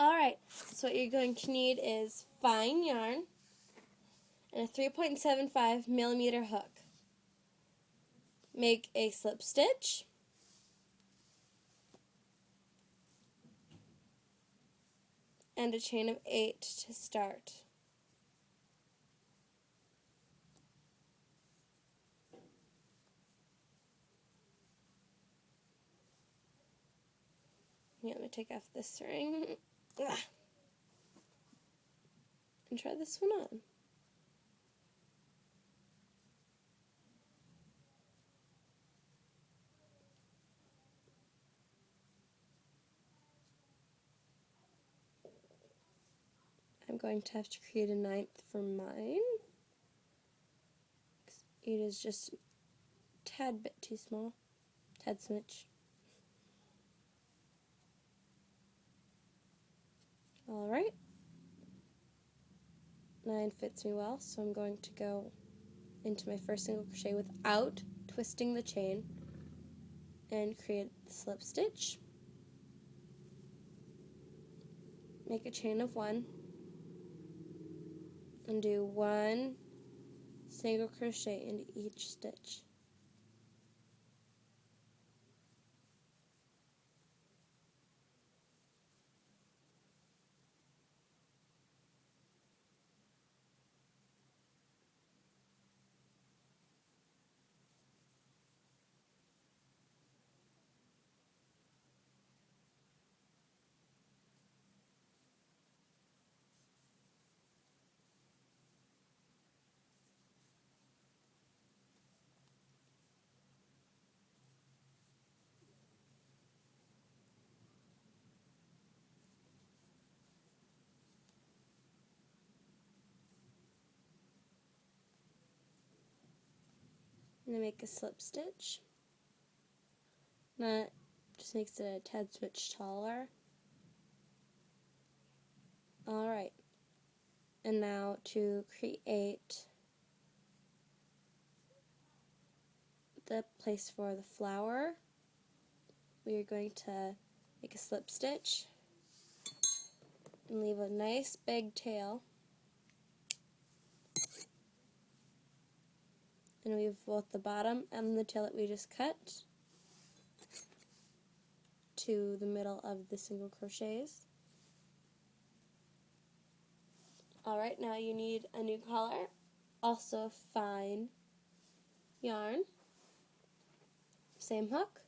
Alright, so what you're going to need is fine yarn and a 3.75 millimeter hook. Make a slip stitch. And a chain of 8 to start. Yeah, let me take off this ring. And try this one on. I'm going to have to create a 9th for mine. 8 is just a tad bit too small. Tad smidge. Alright. 9 fits me well, so I'm going to go into my first single crochet without twisting the chain and create the slip stitch. Make a chain of 1 and do 1 single crochet into each stitch. And then make a slip stitch. That just makes it a tad switch taller. Alright, and now to create the place for the flower, we are going to make a slip stitch and leave a nice big tail. And weave both the bottom and the tail that we just cut to the middle of the single crochets. Alright, now you need a new color, also fine yarn, same hook.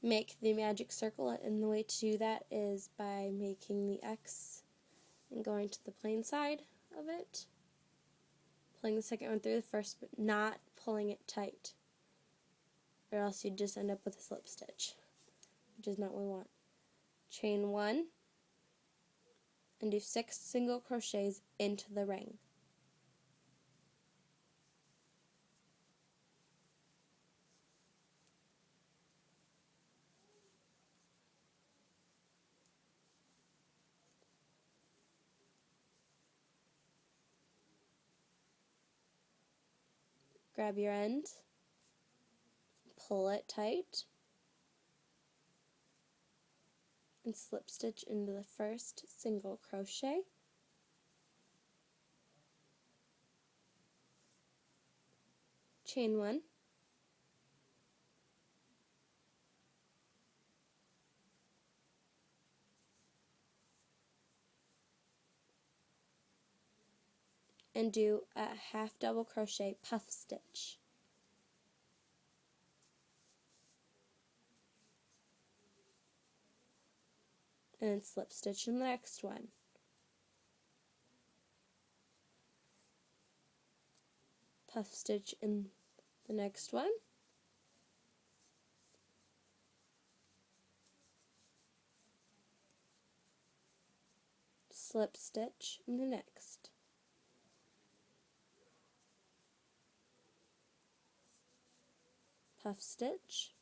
Make the magic circle, and the way to do that is by making the X and going to the plain side of it, pulling the second one through the first, but not pulling it tight, or else you'd just end up with a slip stitch, which is not what we want. Chain 1 and do 6 single crochets into the ring. Grab your end, pull it tight, and slip stitch into the first single crochet. Chain 1, and do a half double crochet puff stitch. And then slip stitch in the next one. Puff stitch in the next one. Slip stitch in the next. Puff stitch.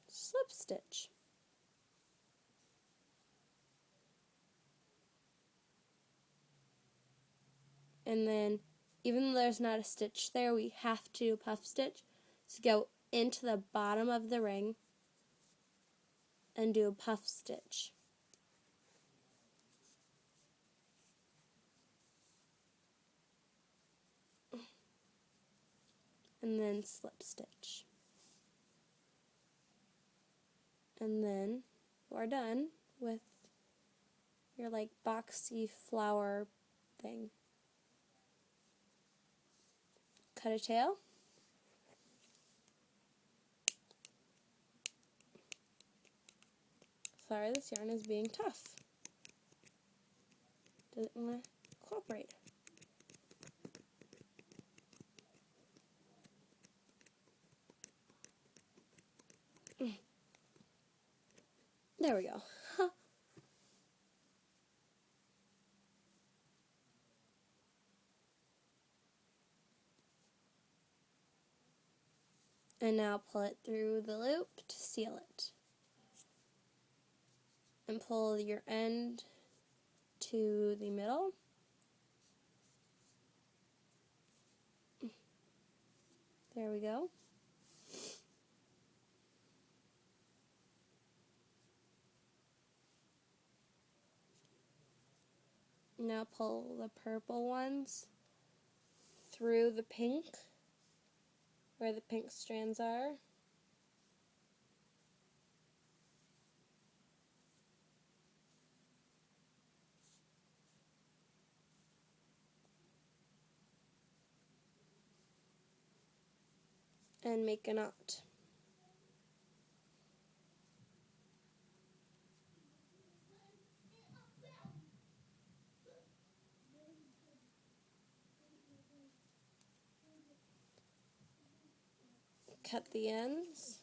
Slip stitch. And then even though there's not a stitch there, we have to puff stitch. So go into the bottom of the ring and do a puff stitch. And then slip stitch. And then we're done with your like boxy flower thing. Cut a tail. Sorry, this yarn is being tough. Doesn't want to cooperate. There we go. And now pull it through the loop to seal it. And pull your end to the middle. There we go. Now pull the purple ones through the pink, where the pink strands are. And make a knot. Cut the ends.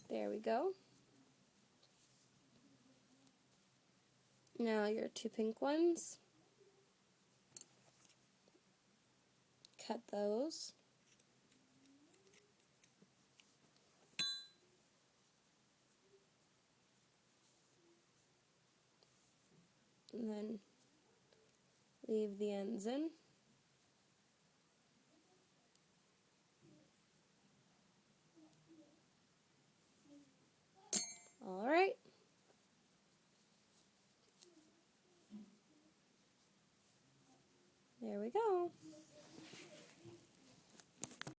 There we go. Now your two pink ones. Cut those. And then leave the ends in. Alright. There we go.